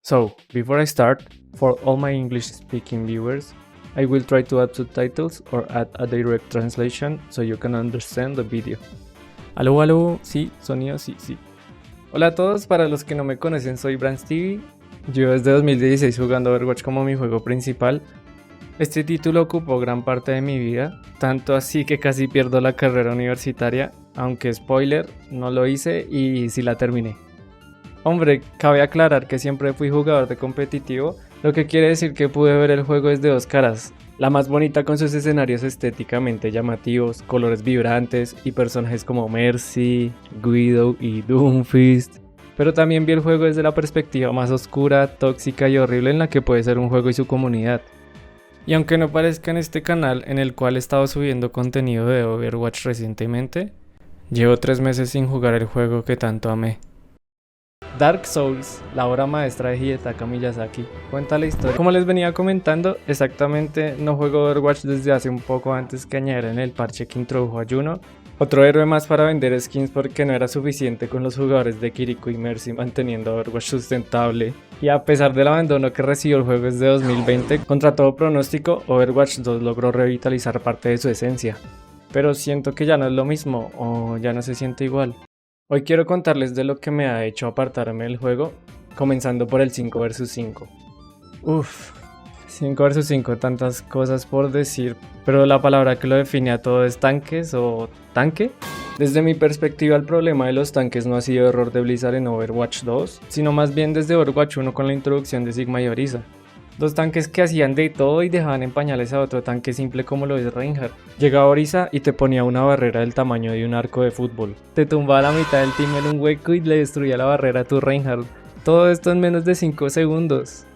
So, before I start, for all my English-speaking viewers, I will try to add subtitles or add a direct translation so you can understand the video. Aló, aló, sí, sonido, sí. Hola a todos, para los que no me conocen soy BranzTV. Yo desde 2016 jugando Overwatch como mi juego principal. Este título ocupó gran parte de mi vida, tanto así que casi pierdo la carrera universitaria, aunque spoiler, no lo hice y sí la terminé. Hombre, cabe aclarar que siempre fui jugador de competitivo, lo que quiere decir que pude ver el juego desde dos caras. La más bonita con sus escenarios estéticamente llamativos, colores vibrantes y personajes como Mercy, Guido y Doomfist. Pero también vi el juego desde la perspectiva más oscura, tóxica y horrible en la que puede ser un juego y su comunidad. Y aunque no parezca en este canal en el cual he estado subiendo contenido de Overwatch recientemente, llevo 3 meses sin jugar el juego que tanto amé. Dark Souls, la obra maestra de Hidetaka Miyazaki, cuenta la historia. Como les venía comentando, exactamente no juego Overwatch desde hace un poco antes que añadieran el parche que introdujo a Juno, otro héroe más para vender skins porque no era suficiente con los jugadores de Kiriko y Mercy manteniendo Overwatch sustentable. Y a pesar del abandono que recibió el juego desde 2020, contra todo pronóstico, Overwatch 2 logró revitalizar parte de su esencia. Pero siento que ya no es lo mismo, o ya no se siente igual. Hoy quiero contarles de lo que me ha hecho apartarme del juego, comenzando por el 5 vs 5. 5 vs 5, tantas cosas por decir, pero la palabra que lo define a todo es tanques o tanque. Desde mi perspectiva, el problema de los tanques no ha sido error de Blizzard en Overwatch 2, sino más bien desde Overwatch 1 con la introducción de Sigma y Orisa. Dos tanques que hacían de todo y dejaban en pañales a otro tanque simple como lo es Reinhardt. Llegaba Orisa y te ponía una barrera del tamaño de un arco de fútbol. Te tumbaba la mitad del team en un hueco y le destruía la barrera a tu Reinhardt. Todo esto en menos de 5 segundos.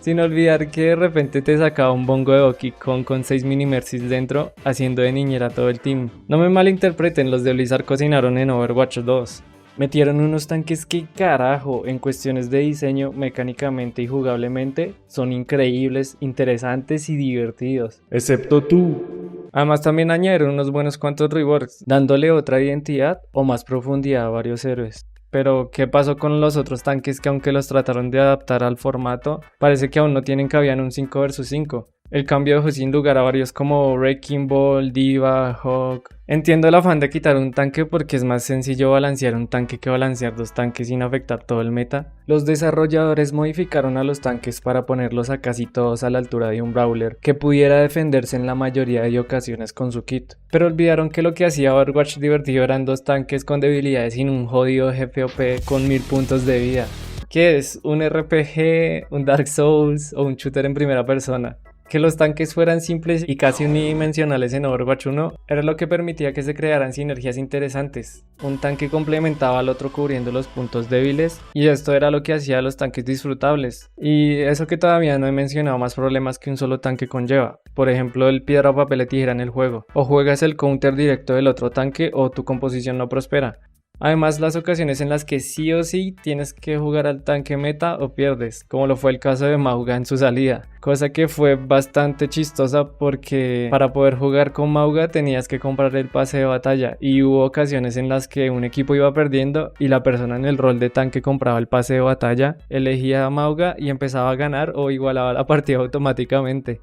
Sin olvidar que de repente te sacaba un bongo de Donkey Kong con 6 mini-mercies dentro, haciendo de niñera a todo el team. No me malinterpreten, los de Blizzard cocinaron en Overwatch 2. Metieron unos tanques que carajo, en cuestiones de diseño, mecánicamente y jugablemente, son increíbles, interesantes y divertidos. Excepto tú. Además también añadieron unos buenos cuantos reworks, dándole otra identidad o más profundidad a varios héroes. Pero, ¿qué pasó con los otros tanques que aunque los trataron de adaptar al formato, parece que aún no tienen cabida en un 5 vs 5? El cambio dejó sin lugar a varios como Wrecking Ball, D.Va, Hawk. Entiendo el afán de quitar un tanque porque es más sencillo balancear un tanque que balancear dos tanques sin afectar todo el meta. Los desarrolladores modificaron a los tanques para ponerlos a casi todos a la altura de un brawler que pudiera defenderse en la mayoría de ocasiones con su kit. Pero olvidaron que lo que hacía Overwatch divertido eran dos tanques con debilidades sin un jodido jefe OP con 1000 puntos de vida. ¿Qué es? ¿Un RPG, un Dark Souls o un shooter en primera persona? Que los tanques fueran simples y casi unidimensionales en Overwatch 1 era lo que permitía que se crearan sinergias interesantes. Un tanque complementaba al otro cubriendo los puntos débiles y esto era lo que hacía a los tanques disfrutables. Y eso que todavía no he mencionado más problemas que un solo tanque conlleva. Por ejemplo, el piedra, papel y tijera en el juego. O juegas el counter directo del otro tanque o tu composición no prospera. Además, las ocasiones en las que sí o sí tienes que jugar al tanque meta o pierdes, como lo fue el caso de Mauga en su salida, cosa que fue bastante chistosa porque para poder jugar con Mauga tenías que comprar el pase de batalla y hubo ocasiones en las que un equipo iba perdiendo y la persona en el rol de tanque compraba el pase de batalla, elegía a Mauga y empezaba a ganar o igualaba la partida automáticamente.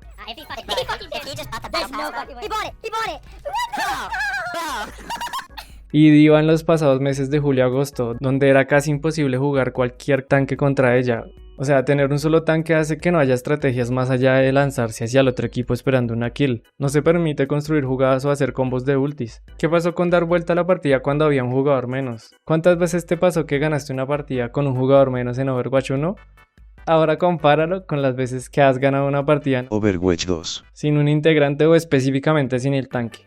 Y D.Va en los pasados meses de julio a agosto, donde era casi imposible jugar cualquier tanque contra ella. O sea, tener un solo tanque hace que no haya estrategias más allá de lanzarse hacia el otro equipo esperando una kill. No se permite construir jugadas o hacer combos de ultis. ¿Qué pasó con dar vuelta a la partida cuando había un jugador menos? ¿Cuántas veces te pasó que ganaste una partida con un jugador menos en Overwatch 1? Ahora compáralo con las veces que has ganado una partida en Overwatch 2 sin un integrante o específicamente sin el tanque.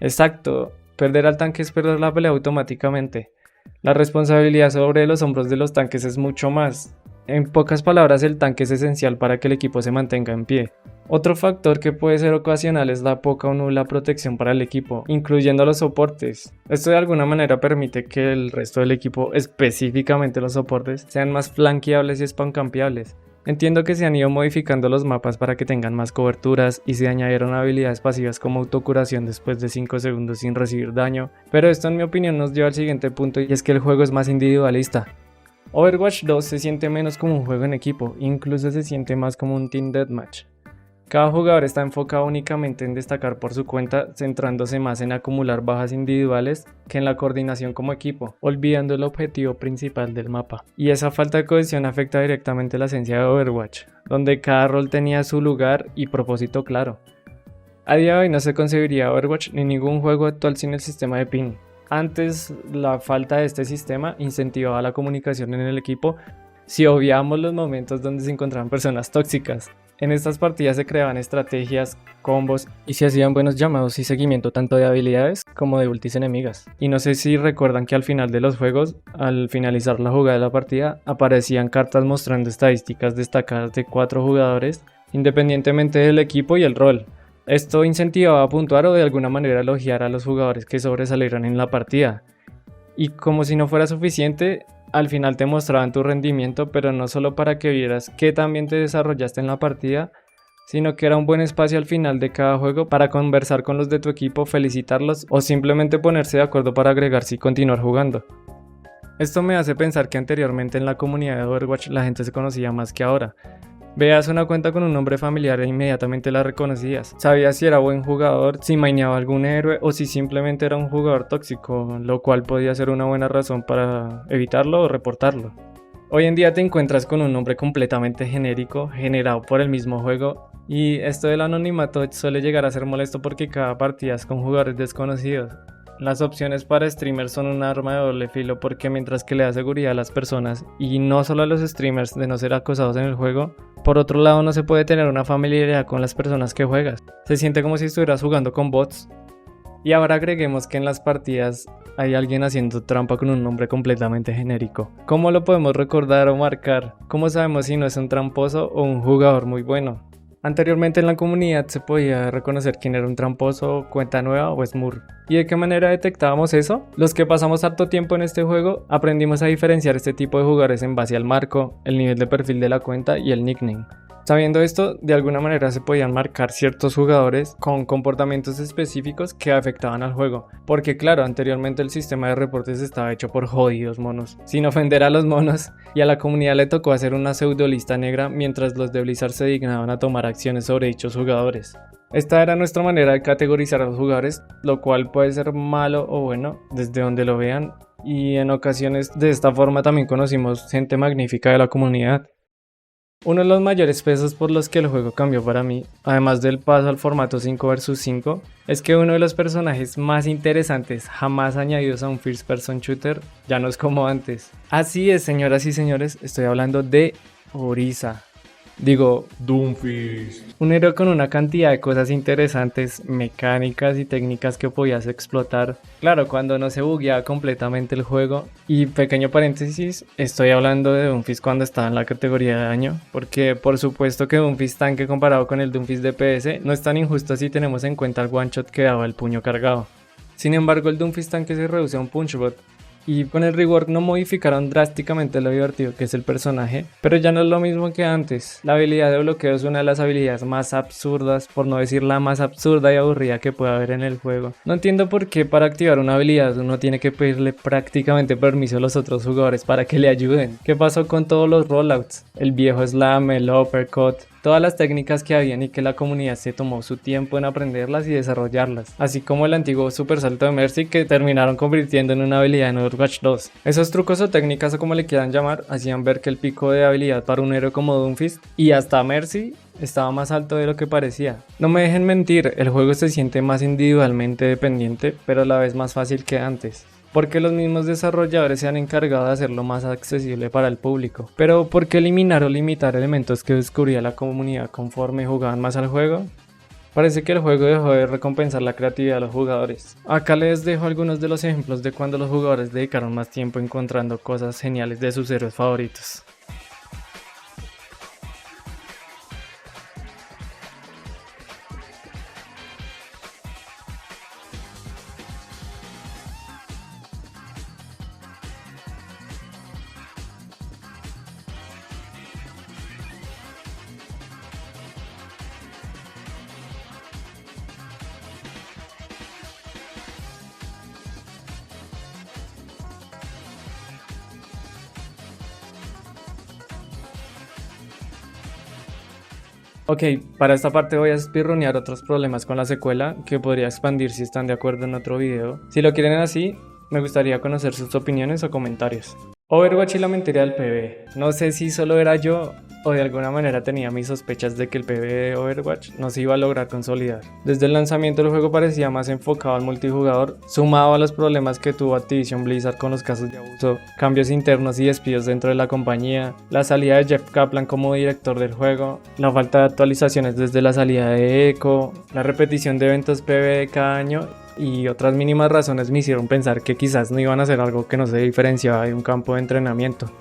Exacto. Perder al tanque es perder la pelea automáticamente. La responsabilidad sobre los hombros de los tanques es mucho más. En pocas palabras, el tanque es esencial para que el equipo se mantenga en pie. Otro factor que puede ser ocasional es la poca o nula protección para el equipo, incluyendo los soportes. Esto de alguna manera permite que el resto del equipo, específicamente los soportes, sean más flanqueables y spawn-campeables. Entiendo que se han ido modificando los mapas para que tengan más coberturas y se añadieron habilidades pasivas como autocuración después de 5 segundos sin recibir daño, pero esto en mi opinión nos lleva al siguiente punto y es que el juego es más individualista. Overwatch 2 se siente menos como un juego en equipo, incluso se siente más como un Team Deathmatch. Cada jugador está enfocado únicamente en destacar por su cuenta, centrándose más en acumular bajas individuales que en la coordinación como equipo, olvidando el objetivo principal del mapa. Y esa falta de cohesión afecta directamente la esencia de Overwatch, donde cada rol tenía su lugar y propósito claro. A día de hoy no se concebiría Overwatch ni ningún juego actual sin el sistema de ping. Antes, la falta de este sistema incentivaba la comunicación en el equipo si obviamos los momentos donde se encontraban personas tóxicas. En estas partidas se creaban estrategias, combos y se hacían buenos llamados y seguimiento tanto de habilidades como de ultis enemigas. Y no sé si recuerdan que al final de los juegos, al finalizar la jugada de la partida, aparecían cartas mostrando estadísticas destacadas de 4 jugadores, independientemente del equipo y el rol. Esto incentivaba a puntuar o de alguna manera elogiar a los jugadores que sobresalieron en la partida. Y como si no fuera suficiente, al final te mostraban tu rendimiento, pero no solo para que vieras qué tan bien te desarrollaste en la partida, sino que era un buen espacio al final de cada juego para conversar con los de tu equipo, felicitarlos o simplemente ponerse de acuerdo para agregarse y continuar jugando. Esto me hace pensar que anteriormente en la comunidad de Overwatch la gente se conocía más que ahora. Veías una cuenta con un nombre familiar e inmediatamente la reconocías. Sabías si era buen jugador, si maineaba algún héroe o si simplemente era un jugador tóxico, lo cual podía ser una buena razón para evitarlo o reportarlo. Hoy en día te encuentras con un nombre completamente genérico, generado por el mismo juego, y esto del anonimato suele llegar a ser molesto porque cada partida es con jugadores desconocidos. Las opciones para streamers son un arma de doble filo porque mientras que le da seguridad a las personas y no solo a los streamers de no ser acosados en el juego, por otro lado no se puede tener una familiaridad con las personas que juegas. Se siente como si estuvieras jugando con bots. Y ahora agreguemos que en las partidas hay alguien haciendo trampa con un nombre completamente genérico. ¿Cómo lo podemos recordar o marcar? ¿Cómo sabemos si no es un tramposo o un jugador muy bueno? Anteriormente en la comunidad se podía reconocer quién era un tramposo, cuenta nueva o smurf. ¿Y de qué manera detectábamos eso? Los que pasamos harto tiempo en este juego aprendimos a diferenciar este tipo de jugadores en base al marco, el nivel de perfil de la cuenta y el nickname. Sabiendo esto, de alguna manera se podían marcar ciertos jugadores con comportamientos específicos que afectaban al juego, porque claro, anteriormente el sistema de reportes estaba hecho por jodidos monos. Sin ofender a los monos, y a la comunidad le tocó hacer una pseudolista negra mientras los de Blizzard se dignaban a tomar acciones sobre dichos jugadores. Esta era nuestra manera de categorizar a los jugadores, lo cual puede ser malo o bueno, desde donde lo vean, y en ocasiones de esta forma también conocimos gente magnífica de la comunidad. Uno de los mayores pesos por los que el juego cambió para mí, además del paso al formato 5 vs 5, es que uno de los personajes más interesantes jamás añadidos a un first person shooter ya no es como antes. Así es, señoras y señores, estoy hablando de Orisa. Digo, Doomfist. Un héroe con una cantidad de cosas interesantes, mecánicas y técnicas que podías explotar. Claro, cuando no se bugueaba completamente el juego. Y pequeño paréntesis, estoy hablando de Doomfist cuando estaba en la categoría de daño. Porque por supuesto que Doomfist tanque comparado con el Doomfist DPS no es tan injusto si tenemos en cuenta el one shot que daba el puño cargado. Sin embargo, el Doomfist tanque se reduce a un punch bot. Y con el rework no modificaron drásticamente lo divertido que es el personaje, pero ya no es lo mismo que antes. La habilidad de bloqueo es una de las habilidades más absurdas, por no decir la más absurda y aburrida que puede haber en el juego. No entiendo por qué para activar una habilidad uno tiene que pedirle prácticamente permiso a los otros jugadores para que le ayuden. ¿Qué pasó con todos los rollouts? El viejo slam, el uppercut, todas las técnicas que habían y que la comunidad se tomó su tiempo en aprenderlas y desarrollarlas, así como el antiguo super salto de Mercy que terminaron convirtiendo en una habilidad en Overwatch 2. Esos trucos o técnicas o como le quieran llamar hacían ver que el pico de habilidad para un héroe como Doomfist y hasta Mercy estaba más alto de lo que parecía. No me dejen mentir, el juego se siente más individualmente dependiente, pero a la vez más fácil que antes. Porque los mismos desarrolladores se han encargado de hacerlo más accesible para el público. Pero ¿por qué eliminar o limitar elementos que descubría la comunidad conforme jugaban más al juego? Parece que el juego dejó de recompensar la creatividad de los jugadores. Acá les dejo algunos de los ejemplos de cuando los jugadores dedicaron más tiempo encontrando cosas geniales de sus héroes favoritos. Ok, para esta parte voy a speedrunear otros problemas con la secuela que podría expandir si están de acuerdo en otro video. Si lo quieren así, me gustaría conocer sus opiniones o comentarios. Overwatch y la mentira del PvE. No sé si solo era yo o de alguna manera tenía mis sospechas de que el PvE de Overwatch no se iba a lograr consolidar. Desde el lanzamiento del juego parecía más enfocado al multijugador, sumado a los problemas que tuvo Activision Blizzard con los casos de abuso, cambios internos y despidos dentro de la compañía, la salida de Jeff Kaplan como director del juego, la falta de actualizaciones desde la salida de Echo, la repetición de eventos PvE cada año y otras mínimas razones me hicieron pensar que quizás no iban a hacer algo que no se diferenciaba de un campo de entrenamiento.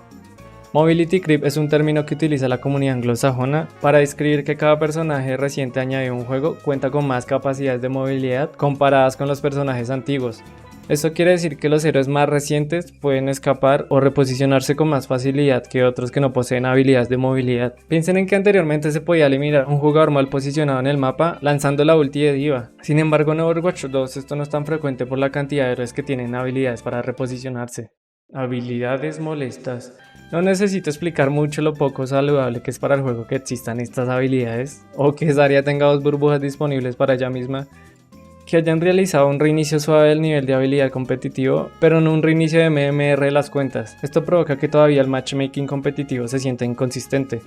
Mobility Creep es un término que utiliza la comunidad anglosajona para describir que cada personaje reciente añadido a un juego cuenta con más capacidades de movilidad comparadas con los personajes antiguos. Esto quiere decir que los héroes más recientes pueden escapar o reposicionarse con más facilidad que otros que no poseen habilidades de movilidad. Piensen en que anteriormente se podía eliminar un jugador mal posicionado en el mapa lanzando la ulti de D.Va. Sin embargo en Overwatch 2 esto no es tan frecuente por la cantidad de héroes que tienen habilidades para reposicionarse. Habilidades molestas. No necesito explicar mucho lo poco saludable que es para el juego que existan estas habilidades o que Zarya tenga 2 burbujas disponibles para ella misma, que hayan realizado un reinicio suave del nivel de habilidad competitivo, pero no un reinicio de MMR de las cuentas. Esto provoca que todavía el matchmaking competitivo se sienta inconsistente.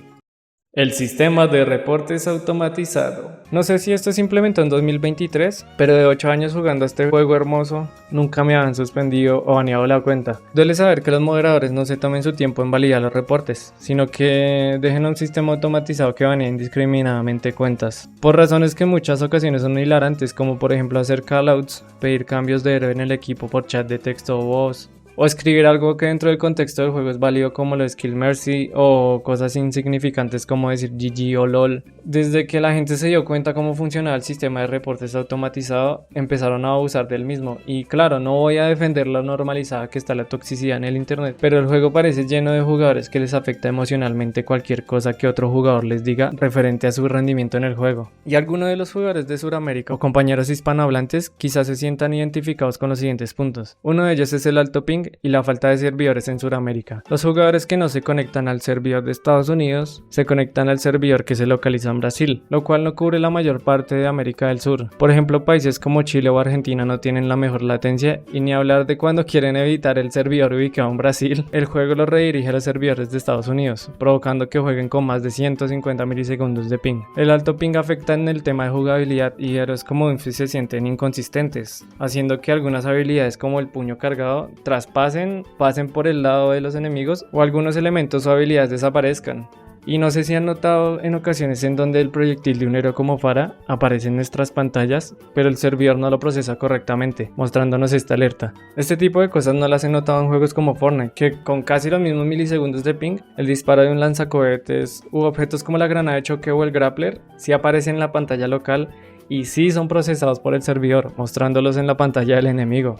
El sistema de reportes automatizado. No sé si esto se implementó en 2023, pero de 8 años jugando a este juego hermoso, nunca me habían suspendido o baneado la cuenta. Duele saber que los moderadores no se tomen su tiempo en validar los reportes, sino que dejen un sistema automatizado que banee indiscriminadamente cuentas. Por razones que en muchas ocasiones son hilarantes, como por ejemplo hacer callouts, pedir cambios de héroe en el equipo por chat de texto o voz, o escribir algo que dentro del contexto del juego es válido como lo es Kill Mercy o cosas insignificantes como decir GG o LOL. Desde que la gente se dio cuenta cómo funcionaba el sistema de reportes automatizado, empezaron a abusar del mismo. Y claro, no voy a defender lo normalizada que está la toxicidad en el internet, pero el juego parece lleno de jugadores que les afecta emocionalmente cualquier cosa que otro jugador les diga referente a su rendimiento en el juego. Y algunos de los jugadores de Sudamérica o compañeros hispanohablantes quizás se sientan identificados con los siguientes puntos. Uno de ellos es el alto ping y la falta de servidores en Sudamérica. Los jugadores que no se conectan al servidor de Estados Unidos se conectan al servidor que se localiza en Brasil, lo cual no cubre la mayor parte de América del Sur. Por ejemplo, países como Chile o Argentina no tienen la mejor latencia y ni hablar de cuando quieren evitar el servidor ubicado en Brasil, el juego lo redirige a los servidores de Estados Unidos, provocando que jueguen con más de 150 milisegundos de ping. El alto ping afecta en el tema de jugabilidad y héroes como Infi se sienten inconsistentes, haciendo que algunas habilidades como el puño cargado pasen por el lado de los enemigos o algunos elementos o habilidades desaparezcan. Y no sé si han notado en ocasiones en donde el proyectil de un héroe como Pharah aparece en nuestras pantallas, pero el servidor no lo procesa correctamente, mostrándonos esta alerta. Este tipo de cosas no las he notado en juegos como Fortnite, que con casi los mismos milisegundos de ping, el disparo de un lanzacohetes u objetos como la granada de choque o el grappler sí aparecen en la pantalla local y sí son procesados por el servidor, mostrándolos en la pantalla del enemigo.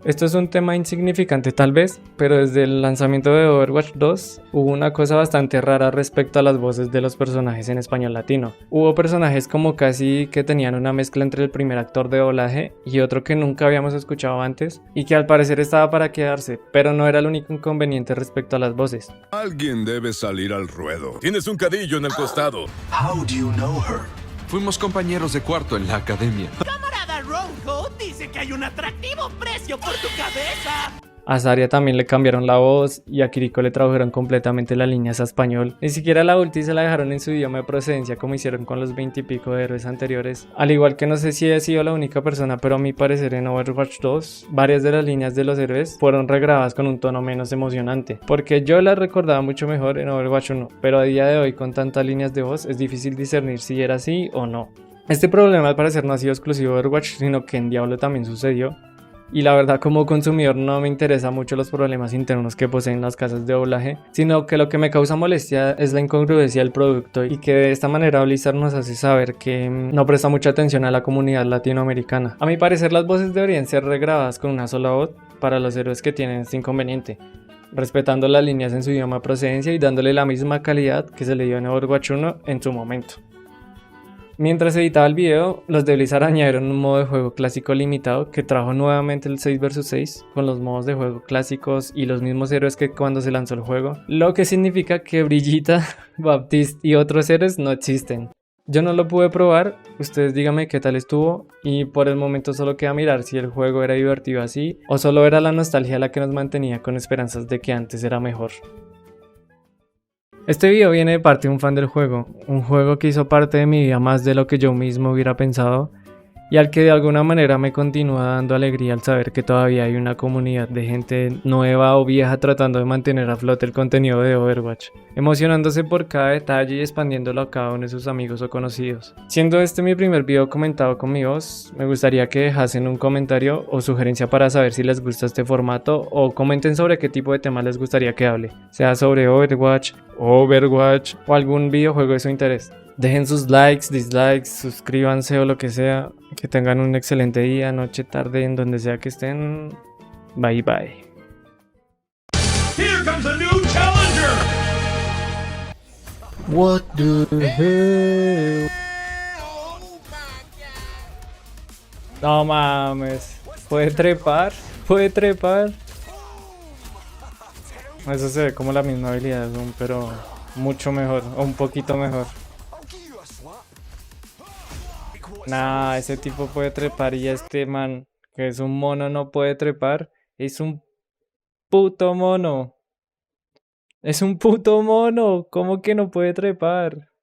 Esto es un tema insignificante tal vez, pero desde el lanzamiento de Overwatch 2 hubo una cosa bastante rara respecto a las voces de los personajes en español latino. Hubo personajes como casi que tenían una mezcla entre el primer actor de doblaje y otro que nunca habíamos escuchado antes y que al parecer estaba para quedarse, pero no era el único inconveniente respecto a las voces. Alguien debe salir al ruedo. Tienes un cadillo en el costado. How do you know her? Fuimos compañeros de cuarto en la academia. Camarada Ronco dice que hay un atractivo precio por tu cabeza. A Zarya también le cambiaron la voz y a Kiriko le tradujeron completamente las líneas a español. Ni siquiera la ulti se la dejaron en su idioma de procedencia como hicieron con los 20 y pico de héroes anteriores. Al igual que no sé si he sido la única persona, pero a mi parecer en Overwatch 2 varias de las líneas de los héroes fueron regrabadas con un tono menos emocionante. Porque yo las recordaba mucho mejor en Overwatch 1, pero a día de hoy con tantas líneas de voz es difícil discernir si era así o no. Este problema al parecer no ha sido exclusivo de Overwatch, sino que en Diablo también sucedió. Y la verdad como consumidor no me interesa mucho los problemas internos que poseen las casas de doblaje, sino que lo que me causa molestia es la incongruencia del producto y que de esta manera Blizzard nos hace saber que no presta mucha atención a la comunidad latinoamericana. A mi parecer las voces deberían ser regrabadas con una sola voz para los héroes que tienen este inconveniente, respetando las líneas en su idioma de procedencia y dándole la misma calidad que se le dio en Overwatch 1 en su momento. Mientras editaba el video, los de Blizzard añadieron un modo de juego clásico limitado que trajo nuevamente el 6 vs 6 con los modos de juego clásicos y los mismos héroes que cuando se lanzó el juego, lo que significa que Brigitte, Baptiste y otros héroes no existen. Yo no lo pude probar, ustedes díganme qué tal estuvo y por el momento solo queda mirar si el juego era divertido así o solo era la nostalgia la que nos mantenía con esperanzas de que antes era mejor. Este video viene de parte de un fan del juego, un juego que hizo parte de mi vida más de lo que yo mismo hubiera pensado y al que de alguna manera me continúa dando alegría al saber que todavía hay una comunidad de gente nueva o vieja tratando de mantener a flote el contenido de Overwatch, emocionándose por cada detalle y expandiéndolo a cada uno de sus amigos o conocidos. Siendo este mi primer video comentado con mi voz, me gustaría que dejasen un comentario o sugerencia para saber si les gusta este formato o comenten sobre qué tipo de temas les gustaría que hable, sea sobre Overwatch o algún videojuego de su interés. Dejen sus likes, dislikes, suscríbanse o lo que sea. Que tengan un excelente día, noche, tarde, en donde sea que estén. Bye bye. Here comes a new challenger! What the hell? No mames. ¿Puede trepar? ¿Puede trepar? Eso se ve como la misma habilidad de Doom, pero mucho mejor, o un poquito mejor. Nah, ese tipo puede trepar y este man, que es un mono, no puede trepar. Es un puto mono. Es un puto mono. ¿Cómo que no puede trepar?